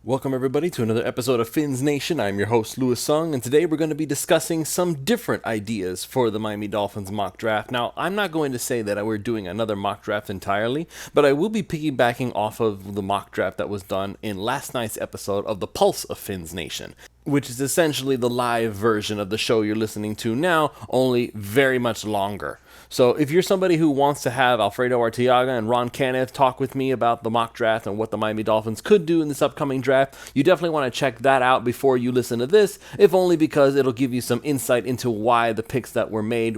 Welcome everybody to another episode of Fins Nation. I'm your host Louis Sung, and today we're going to be discussing some different ideas for the Miami Dolphins mock draft. Now, I'm not going to say that we're doing another mock draft entirely, but I will be piggybacking off of the mock draft that was done in last night's episode of the Pulse of Fins Nation, which is essentially the live version of the show you're listening to now, only very much longer. So if you're somebody who wants to have Alfredo Arteaga and Ron Kenneth talk with me about the mock draft and what the Miami Dolphins could do in this upcoming draft, you definitely want to check that out before you listen to this, if only because it'll give you some insight into why the picks that were made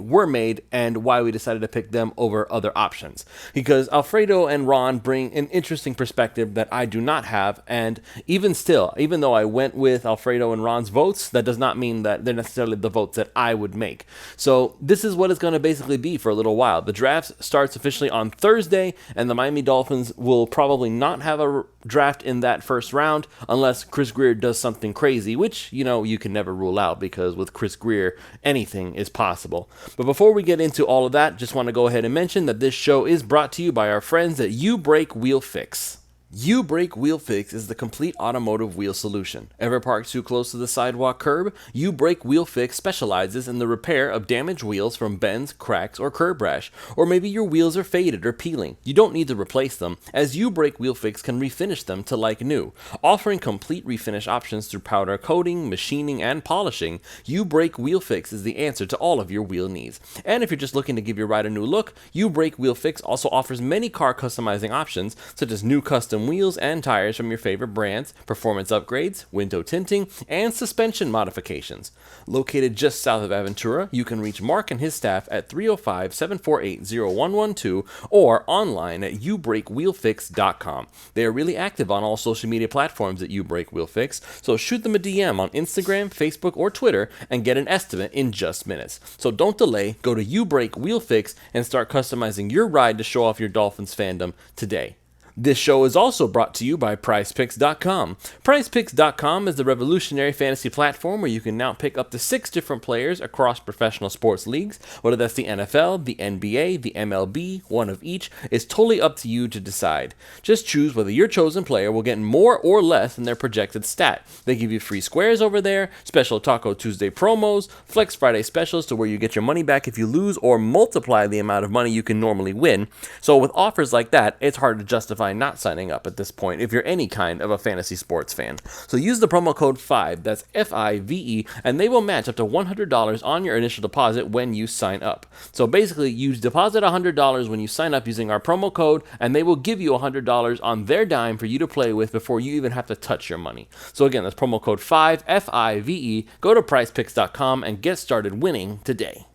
and why we decided to pick them over other options. Because Alfredo and Ron bring an interesting perspective that I do not have, and even though I went with Alfredo and Ron's votes, that does not mean that they're necessarily the votes that I would make. So this is what it's going to basically be for a little while. The draft starts officially on Thursday, and the Miami Dolphins will probably not have a draft in that first round unless Chris Grier does something crazy, which, you can never rule out because with Chris Grier, anything is possible. But before we get into all of that, just want to go ahead and mention that this show is brought to you by our friends at You Brake Wheel Fix. You Brake Wheel Fix is the complete automotive wheel solution. Ever parked too close to the sidewalk curb? You Brake Wheel Fix specializes in the repair of damaged wheels from bends, cracks, or curb rash. Or maybe your wheels are faded or peeling. You don't need to replace them, as You Brake Wheel Fix can refinish them to like new. Offering complete refinish options through powder coating, machining, and polishing, You Brake Wheel Fix is the answer to all of your wheel needs. And if you're just looking to give your ride a new look, You Brake Wheel Fix also offers many car customizing options, such as new custom wheels and tires from your favorite brands, performance upgrades, window tinting, and suspension modifications. Located just south of Aventura, you can reach Mark and his staff at 305-748-0112 or online at youbrakewheelfix.com. They are really active on all social media platforms at YouBrakeWheelFix, so shoot them a DM on Instagram, Facebook, or Twitter and get an estimate in just minutes. So don't delay, go to YouBrakeWheelFix and start customizing your ride to show off your Dolphins fandom today. This show is also brought to you by PrizePicks.com. PrizePicks.com is the revolutionary fantasy platform where you can now pick up to 6 different players across professional sports leagues, whether that's the NFL, the NBA, the MLB, one of each. It's totally up to you to decide. Just choose whether your chosen player will get more or less than their projected stat. They give you free squares over there, special Taco Tuesday promos, Flex Friday specials to where you get your money back if you lose or multiply the amount of money you can normally win. So with offers like that, it's hard to justify not signing up at this point if you're any kind of a fantasy sports fan. So use the promo code FIVE, that's FIVE, and they will match up to $100 on your initial deposit when you sign up. So basically, you deposit $100 when you sign up using our promo code, and they will give you $100 on their dime for you to play with before you even have to touch your money. So again, that's promo code FIVE, FIVE. Go to PrizePicks.com and get started winning today.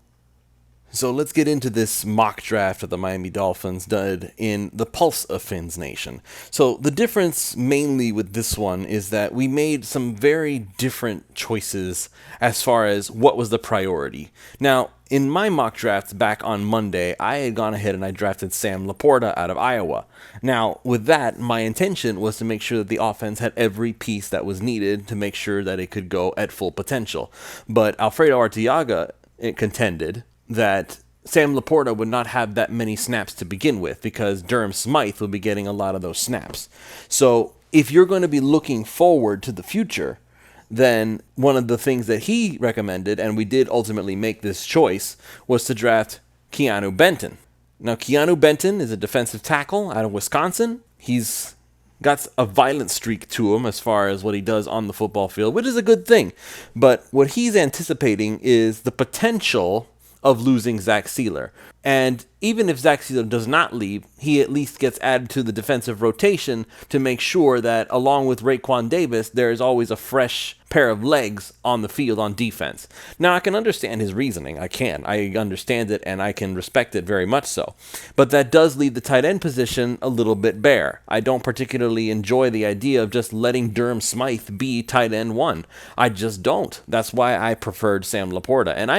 So let's get into this mock draft that the Miami Dolphins did in the Pulse of Fins Nation. So the difference mainly with this one is that we made some very different choices as far as what was the priority. Now, in my mock draft back on Monday, I had gone ahead and I drafted Sam Laporta out of Iowa. Now, with that, my intention was to make sure that the offense had every piece that was needed to make sure that it could go at full potential. But Alfredo Arteaga contended that Sam Laporta would not have that many snaps to begin with because Durham Smythe will be getting a lot of those snaps. So if you're going to be looking forward to the future, then one of the things that he recommended, and we did ultimately make this choice, was to draft Keanu Benton. Now, Keanu Benton is a defensive tackle out of Wisconsin. He's got a violent streak to him as far as what he does on the football field, which is a good thing. But what he's anticipating is the potential of losing Zach Sealer. And even if Zach Sealer does not leave, he at least gets added to the defensive rotation to make sure that along with Raekwon Davis, there is always a fresh pair of legs on the field on defense. Now, I can understand his reasoning. I understand it, and I can respect it very much so. But that does leave the tight end position a little bit bare. I don't particularly enjoy the idea of just letting Durham Smythe be tight end 1. I just don't. That's why I preferred Sam Laporta. And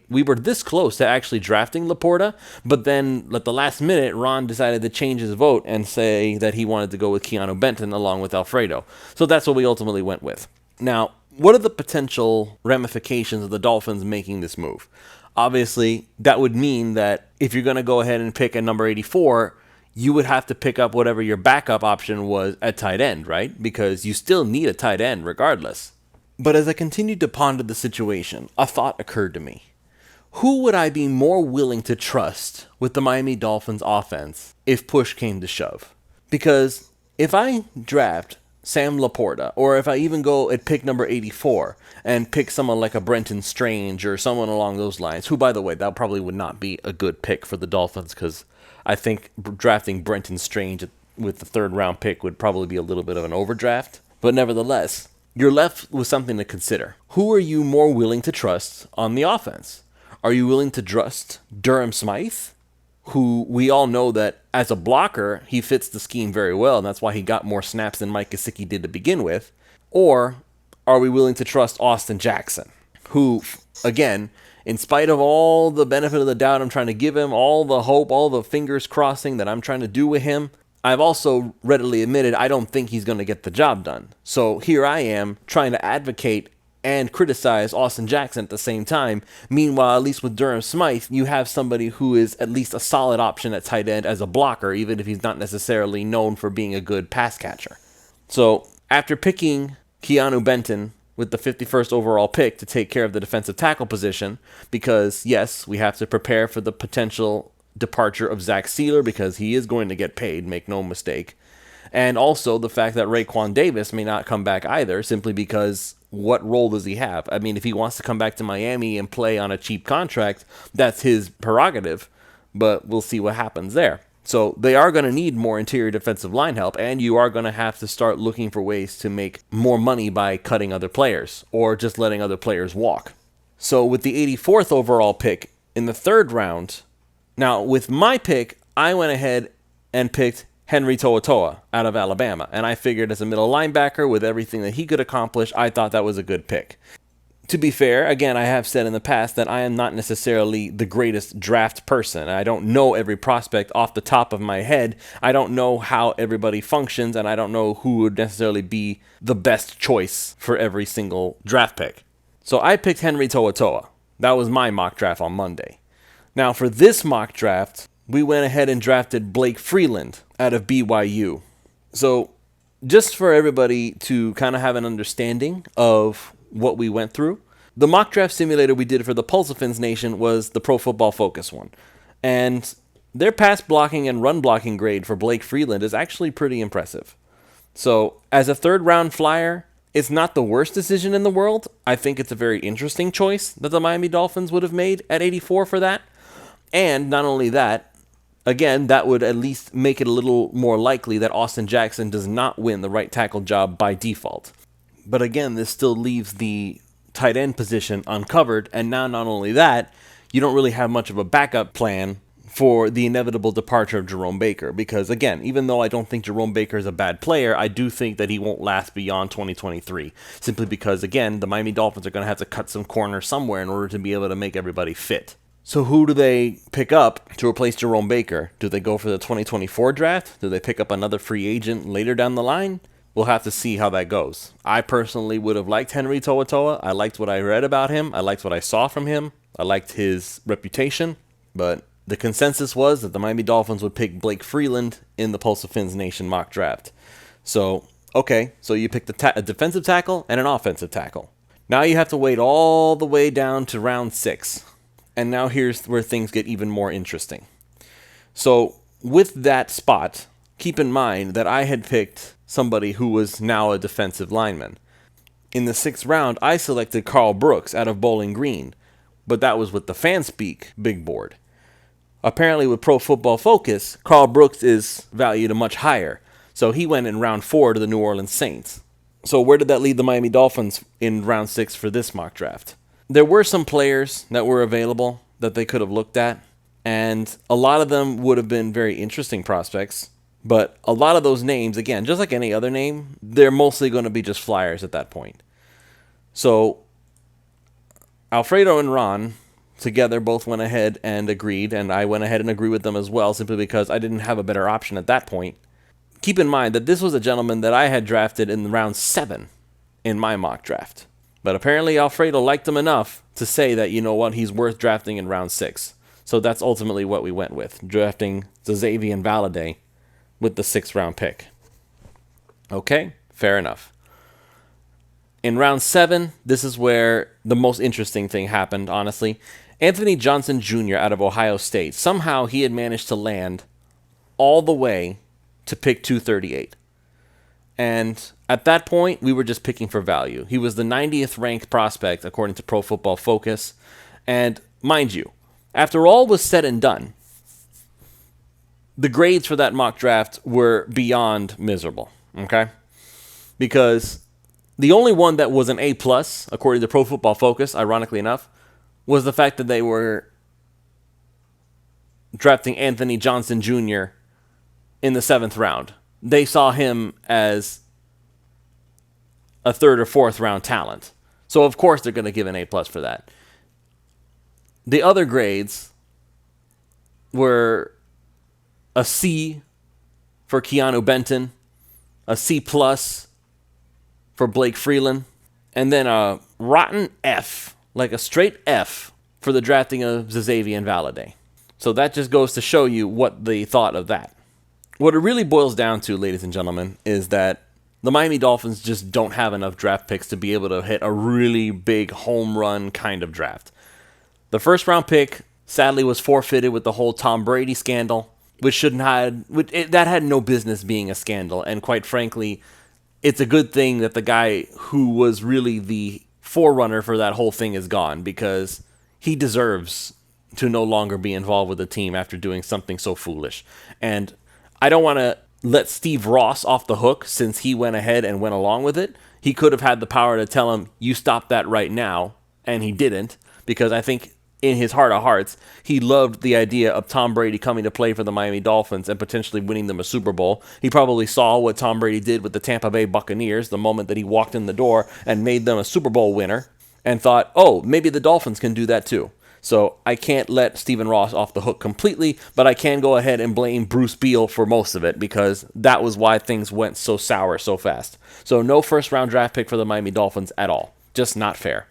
we were this close to actually drafting Laporta, but then at the last minute, Ron decided to change his vote and say that he wanted to go with Keanu Benton along with Alfredo. So that's what we ultimately went with. Now, what are the potential ramifications of the Dolphins making this move? Obviously, that would mean that if you're going to go ahead and pick a number 84, you would have to pick up whatever your backup option was at tight end, right? Because you still need a tight end regardless. But as I continued to ponder the situation, a thought occurred to me. Who would I be more willing to trust with the Miami Dolphins offense if push came to shove? Because if I draft Sam Laporta, or if I even go at pick number 84 and pick someone like a Brenton Strange or someone along those lines, who, by the way, that probably would not be a good pick for the Dolphins, because I think drafting Brenton Strange with the third round pick would probably be a little bit of an overdraft. But nevertheless, you're left with something to consider. Who are you more willing to trust on the offense? Are you willing to trust Durham Smythe, who we all know that as a blocker, he fits the scheme very well, and that's why he got more snaps than Mike Gesicki did to begin with? Or are we willing to trust Austin Jackson, who, again, in spite of all the benefit of the doubt I'm trying to give him, all the hope, all the fingers crossing that I'm trying to do with him, I've also readily admitted I don't think he's going to get the job done. So here I am trying to advocate and criticize Austin Jackson at the same time. Meanwhile, at least with Durham Smythe, you have somebody who is at least a solid option at tight end as a blocker, even if he's not necessarily known for being a good pass catcher. So after picking Keanu Benton with the 51st overall pick to take care of the defensive tackle position, because yes, we have to prepare for the potential departure of Zach Sealer, because he is going to get paid, make no mistake. And also the fact that Raekwon Davis may not come back either, simply because what role does he have? I mean, if he wants to come back to Miami and play on a cheap contract, that's his prerogative, but we'll see what happens there. So they are going to need more interior defensive line help, and you are going to have to start looking for ways to make more money by cutting other players or just letting other players walk. So with the 84th overall pick in the third round, now with my pick, I went ahead and picked Henry To'oTo'o out of Alabama, and I figured as a middle linebacker with everything that he could accomplish, I thought that was a good pick. To be fair, again, I have said in the past that I am not necessarily the greatest draft person. I don't know every prospect off the top of my head. I don't know how everybody functions, and I don't know who would necessarily be the best choice for every single draft pick. So I picked Henry To'oTo'o. That was my mock draft on Monday. Now for this mock draft, we went ahead and drafted Blake Freeland out of BYU. So just for everybody to kind of have an understanding of what we went through, the mock draft simulator we did for the Pulse of Fins Nation was the Pro Football Focus one. And their pass blocking and run blocking grade for Blake Freeland is actually pretty impressive. So as a third round flyer, it's not the worst decision in the world. I think it's a very interesting choice that the Miami Dolphins would have made at 84 for that. And not only that, again, that would at least make it a little more likely that Austin Jackson does not win the right tackle job by default. But again, this still leaves the tight end position uncovered. And now not only that, you don't really have much of a backup plan for the inevitable departure of Jerome Baker. Because again, even though I don't think Jerome Baker is a bad player, I do think that he won't last beyond 2023. Simply because, again, the Miami Dolphins are going to have to cut some corners somewhere in order to be able to make everybody fit. So who do they pick up to replace Jerome Baker? Do they go for the 2024 draft? Do they pick up another free agent later down the line? We'll have to see how that goes. I personally would have liked Henry To'oTo'o. I liked what I read about him. I liked what I saw from him. I liked his reputation. But the consensus was that the Miami Dolphins would pick Blake Freeland in the Pulse of Fins Nation mock draft. So, okay, so you picked a defensive tackle and an offensive tackle. Now you have to wait all the way down to round 6. And now here's where things get even more interesting. So with that spot, keep in mind that I had picked somebody who was now a defensive lineman. In the 6th round, I selected Carl Brooks out of Bowling Green, but that was with the FanSpeak big board. Apparently with Pro Football Focus, Carl Brooks is valued much higher, so he went in round 4 to the New Orleans Saints. So where did that leave the Miami Dolphins in round 6 for this mock draft? There were some players that were available that they could have looked at, and a lot of them would have been very interesting prospects. But a lot of those names, again, just like any other name, they're mostly going to be just flyers at that point. So Alfredo and Ron together both went ahead and agreed, and I went ahead and agreed with them as well, simply because I didn't have a better option at that point. Keep in mind that this was a gentleman that I had drafted in round 7 in my mock draft. But apparently Alfredo liked him enough to say that, you know what, he's worth drafting in round 6. So that's ultimately what we went with, drafting Xavier Valade with the 6th round pick. Okay, fair enough. In round 7, this is where the most interesting thing happened, honestly. Anthony Johnson Jr. out of Ohio State. Somehow he had managed to land all the way to pick 238. And at that point, we were just picking for value. He was the 90th ranked prospect, according to Pro Football Focus. And mind you, after all was said and done, the grades for that mock draft were beyond miserable, okay? Because the only one that was an A+, according to Pro Football Focus, ironically enough, was the fact that they were drafting Anthony Johnson Jr. in the 7th round. They saw him as a 3rd or 4th round talent. So, of course, they're going to give an A+ for that. The other grades were a C for Keanu Benton, a C+ for Blake Freeland, and then a rotten F, like a straight F, for the drafting of Xavier Valade. So that just goes to show you what they thought of that. What it really boils down to, ladies and gentlemen, is that the Miami Dolphins just don't have enough draft picks to be able to hit a really big home run kind of draft. The 1st round pick, sadly, was forfeited with the whole Tom Brady scandal, that had no business being a scandal, and quite frankly, it's a good thing that the guy who was really the forerunner for that whole thing is gone, because he deserves to no longer be involved with the team after doing something so foolish. And I don't want to let Steve Ross off the hook since he went ahead and went along with it. He could have had the power to tell him, you stop that right now, and he didn't, because I think in his heart of hearts, he loved the idea of Tom Brady coming to play for the Miami Dolphins and potentially winning them a Super Bowl. He probably saw what Tom Brady did with the Tampa Bay Buccaneers the moment that he walked in the door and made them a Super Bowl winner, and thought, oh, maybe the Dolphins can do that too. So I can't let Stephen Ross off the hook completely, but I can go ahead and blame Bruce Beal for most of it, because that was why things went so sour so fast. So no 1st round draft pick for the Miami Dolphins at all. Just not fair.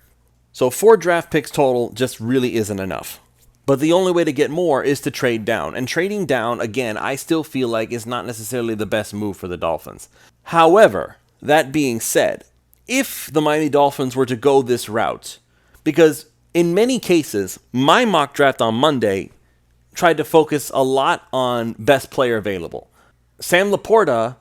So 4 draft picks total just really isn't enough. But the only way to get more is to trade down. And trading down, again, I still feel like is not necessarily the best move for the Dolphins. However, that being said, if the Miami Dolphins were to go this route, because in many cases, my mock draft on Monday tried to focus a lot on best player available. Sam Laporta,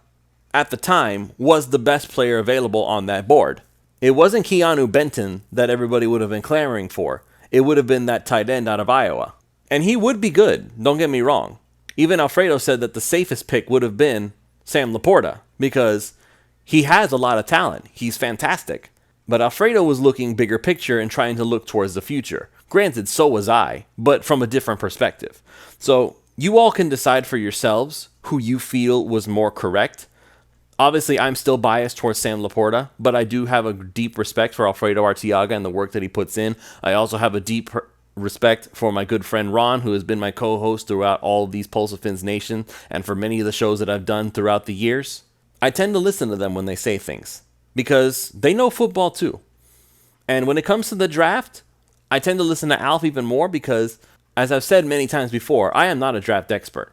at the time, was the best player available on that board. It wasn't Keanu Benton that everybody would have been clamoring for. It would have been that tight end out of Iowa. And he would be good, don't get me wrong. Even Alfredo said that the safest pick would have been Sam Laporta, because he has a lot of talent. He's fantastic. But Alfredo was looking bigger picture and trying to look towards the future. Granted, so was I, but from a different perspective. So you all can decide for yourselves who you feel was more correct. Obviously, I'm still biased towards Sam Laporta, but I do have a deep respect for Alfredo Arteaga and the work that he puts in. I also have a deep respect for my good friend Ron, who has been my co-host throughout all of these Pulse of Fins Nation and for many of the shows that I've done throughout the years. I tend to listen to them when they say things, because they know football too. And when it comes to the draft, I tend to listen to Alf even more because, as I've said many times before, I am not a draft expert.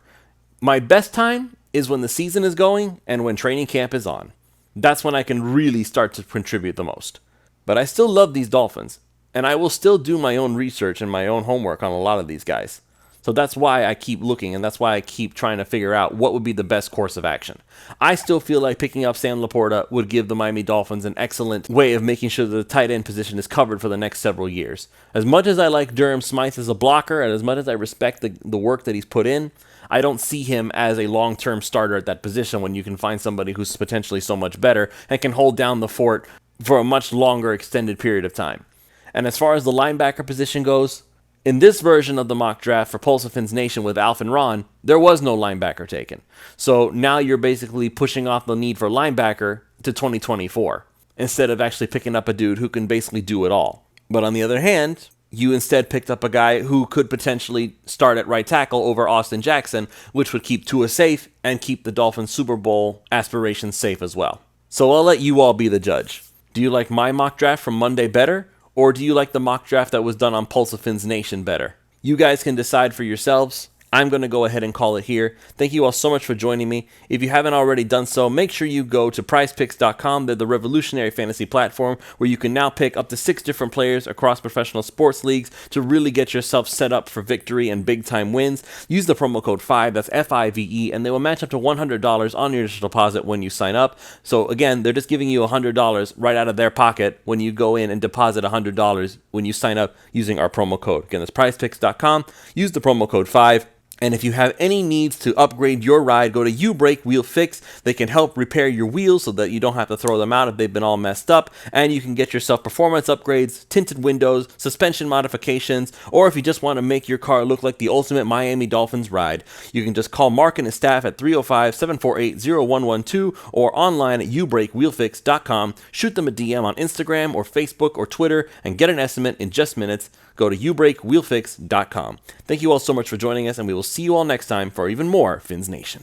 My best time is when the season is going and when training camp is on. That's when I can really start to contribute the most. But I still love these Dolphins, and I will still do my own research and my own homework on a lot of these guys. So that's why I keep looking, and that's why I keep trying to figure out what would be the best course of action. I still feel like picking up Sam Laporta would give the Miami Dolphins an excellent way of making sure that the tight end position is covered for the next several years. As much as I like Durham Smythe as a blocker, and as much as I respect the work that he's put in, I don't see him as a long-term starter at that position when you can find somebody who's potentially so much better and can hold down the fort for a much longer extended period of time. And as far as the linebacker position goes, in this version of the mock draft for Pulse of Fins Nation with Alf and Ron, there was no linebacker taken. So now you're basically pushing off the need for linebacker to 2024 instead of actually picking up a dude who can basically do it all. But on the other hand, you instead picked up a guy who could potentially start at right tackle over Austin Jackson, which would keep Tua safe and keep the Dolphins' Super Bowl aspirations safe as well. So I'll let you all be the judge. Do you like my mock draft from Monday better? Or do you like the mock draft that was done on Pulse of Fins Nation better? You guys can decide for yourselves. I'm going to go ahead and call it here. Thank you all so much for joining me. If you haven't already done so, make sure you go to prizepicks.com. They're the revolutionary fantasy platform where you can now pick up to 6 different players across professional sports leagues to really get yourself set up for victory and big time wins. Use the promo code 5, that's FIVE, and they will match up to $100 on your initial deposit when you sign up. So again, they're just giving you $100 right out of their pocket when you go in and deposit $100 when you sign up using our promo code. Again, that's prizepicks.com. Use the promo code 5. And if you have any needs to upgrade your ride, go to YouBrake Wheel Fix. They can help repair your wheels so that you don't have to throw them out if they've been all messed up. And you can get yourself performance upgrades, tinted windows, suspension modifications, or if you just want to make your car look like the ultimate Miami Dolphins ride, you can just call Mark and his staff at 305-748-0112 or online at youbrakewheelfix.com. Shoot them a DM on Instagram or Facebook or Twitter and get an estimate in just minutes. Go to youbrakewheelfix.com. Thank you all so much for joining us, and we will see you all next time for even more Fins Nation.